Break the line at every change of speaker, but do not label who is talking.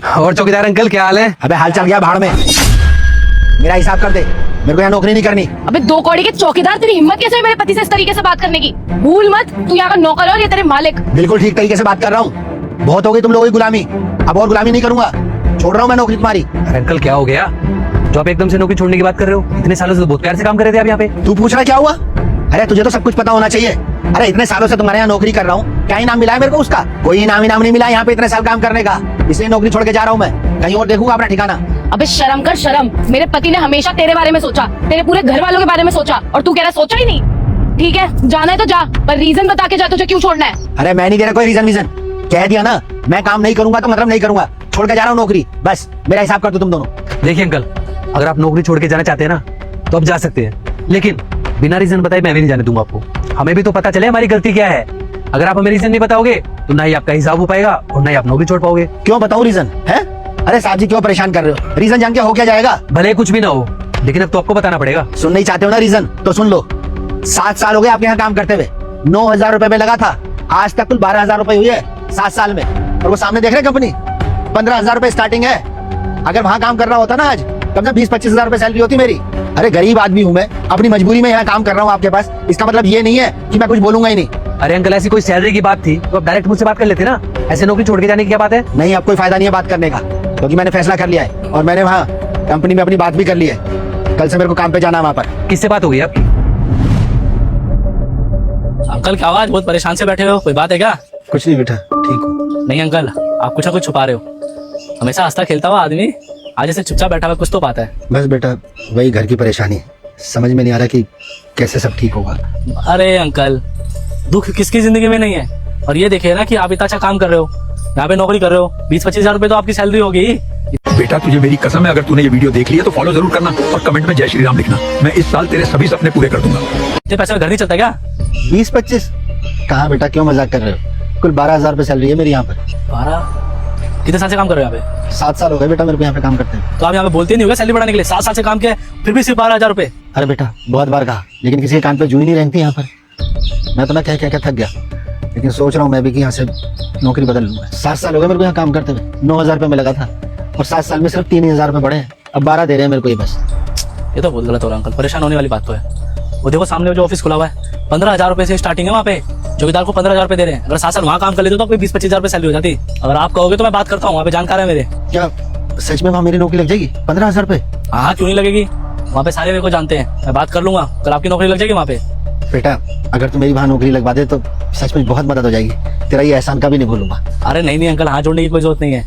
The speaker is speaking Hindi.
और चौकीदार अंकल क्या हाल है?
अबे हाल चल गया भाड़ में, मेरा हिसाब कर दे, मेरे को यहाँ नौकरी नहीं करनी।
अबे 2 कौड़ी के चौकीदार, तेरी हिम्मत कैसे हुई मेरे पति से इस तरीके से बात करने की? भूल मत, तू यहाँ का नौकर है और ये तेरे मालिक।
बिल्कुल ठीक तरीके से बात कर रहा हूँ। बहुत हो गई तुम लोगों की गुलामी, अब और गुलामी नहीं करूंगा, छोड़ रहा हूँ मैं नौकरी तुम्हारी।
अरे अंकल क्या हो गया जो आप एकदम से नौकरी छोड़ने की बात कर रहे हो? इतने सालों से तो बहुत प्यार से काम कर रहे थे आप यहाँ पे।
तू पूछ रहा क्या हुआ? अरे तुझे तो सब कुछ पता होना चाहिए। अरे इतने सालों से तुम्हारे यहाँ नौकरी कर रहा हूँ, क्या इनाम मिला है मेरे को? उसका कोई इनाम नहीं मिला यहाँ पे इतने साल काम करने का, इसलिए नौकरी छोड़ के जा रहा हूँ मैं, कहीं और देखूंगा अपना ठिकाना।
अबे शर्म कर शर्म, मेरे पति ने हमेशा तेरे बारे में सोचा, तेरे पूरे घर वालों के बारे में सोचा, और तू कह रहा सोचा ही नहीं। ठीक है जाना है तो जा, पर रीजन बता के जा, तुझे क्यों छोड़ना है?
अरे मैं नहीं दे रहा कोई रीजन, कह दिया ना, मैं काम नहीं करूंगा तो मतलब नहीं करूंगा, छोड़ के जा रहा हूँ नौकरी, बस मेरा हिसाब कर दो तुम दोनों।
देखिए अंकल, अगर आप नौकरी छोड़ के जाना चाहते हैं ना तो आप जा सकते हैं, लेकिन बिना रीजन बताए मैं भी नहीं जाने दूंगा आपको। हमें भी तो पता चले हमारी गलती क्या है। अगर आप हमें रीजन नहीं बताओगे तो ना ही आपका हिसाब हो पाएगा और ना ही आप नौकरी छोड़ पाओगे।
क्यों बताऊं रीजन है? अरे साहब जी क्यों परेशान कर रहे हो? रीजन जान के हो क्या जाएगा?
भले कुछ भी ना हो, लेकिन अब तो आपको बताना पड़ेगा।
सुन नहीं चाहते हो ना रीजन तो सुन लो। 7 साल हो गए आपके यहाँ काम करते हुए, 9,000 रुपए में लगा था, आज तक कुल 12,000 रुपए हुई है 7 साल में, और वो सामने देख रहे कंपनी 15,000 रुपए स्टार्टिंग है। अगर वहाँ काम कर रहा होता ना आज, कम से 20-25 हजार रुपए सैलरी होती मेरी। अरे गरीब आदमी हूँ मैं, अपनी मजबूरी में यहाँ काम कर रहा हूँ आपके पास, इसका मतलब ये नहीं है कि मैं कुछ बोलूंगा ही नहीं।
अरे अंकल ऐसी कोई सैलरी की बात थी तो आप डायरेक्ट मुझसे बात कर लेते ना, ऐसे नौकरी छोड़ के जाने की क्या बात है?
नहीं, अब कोई फायदा नहीं है बात करने का, क्योंकि मैंने फैसला कर लिया है और मैंने वहाँ कंपनी में अपनी बात भी कर ली है। कल से मेरे को काम पे जाना है वहाँ पर।
किससे बात हो गई आपकी?
अंकल क्या आवाज बहुत परेशान से बैठे हो, कोई बात है क्या?
कुछ नहीं बेटा, ठीक हूँ।
नहीं अंकल, आप कुछ ना कुछ छुपा रहे हो। हमेशा हंसता खेलता हुआ आदमी आज ऐसे चुपचाप बैठा हुआ, कुछ तो बात है।
बस बेटा वही घर की परेशानी, समझ में नहीं आ रहा कि कैसे सब ठीक होगा।
अरे अंकल, दुख किसकी जिंदगी में नहीं है? और ये देखिए ना कि आप इतना अच्छा काम कर रहे हो, यहाँ पे नौकरी कर रहे हो, 20-25 हजार रुपए तो आपकी सैलरी होगी।
बेटा तुझे मेरी कसम है, अगर तूने ये वीडियो देख ली है तो फॉलो जरूर करना और कमेंट में जय श्री राम लिखना। मैं इस साल तेरे सभी सपने पूरे कर दूंगा।
इतने पैसे में घर नहीं चलता क्या?
20-25 कहाँ बेटा, क्यों मजाक कर रहे हो? कुल 12,000 रुपए सैलरी है मेरी यहाँ पर।
12? कितने साल से काम कर रहे हो यहाँ पे?
7 साल हो गए बेटा मेरे को यहाँ पे काम करते हैं।
तो आप यहाँ पे बोलते नहीं होगा सैलरी बढ़ाने के लिए? 7 साल से काम किया फिर भी सिर्फ 12,000 रुपए?
अरे बेटा बहुत बार कहा, लेकिन किसी के कान पे जू ही नहीं रहती यहाँ पर। मैं तो ना क्या क्या क्या थक गया, लेकिन सोच रहा हूँ मैं भी कि यहाँ से नौकरी बदल लूंगा। 7 साल हो गए मेरे को यहाँ काम करते हुए, 9,000 रुपए में लगा था, और 7 साल में सिर्फ 3,000 रुपए बढ़े हैं, अब 12 दे रहे हैं मेरे को ये बस।
ये तो बहुत गलत हो रहा है अंकल, परेशान होने वाली बात तो है। वो देखो सामने जो ऑफिस खुला हुआ है, 15,000 रुपए से स्टार्टिंग है वहाँ पे, चौकीदार को 15,000 रुपए दे रहे हैं। अगर 7 साल वहाँ काम कर लेते तो कोई 20-25 हजार रुपए सैलरी हो जाती। अगर आप कहोगे तो मैं बात करता हूँ, वहाँ पे जानकार है मेरे।
क्या सच में वहाँ मेरी नौकरी लग जाएगी? 15,000 रुपए?
हाँ क्यों नहीं लगेगी, वहाँ पे सारे मेरे को जानते हैं, मैं बात कर लूंगा, कल आपकी नौकरी लग जाएगी वहाँ पे।
बेटा अगर तू मेरी वहाँ नौकरी लगवा दे तो सच में बहुत मदद हो जाएगी, तेरा ये एहसान कभी नहीं भूलूंगा।
अरे नहीं अंकल, हाथ जोड़ने की कोई जरूरत नहीं है,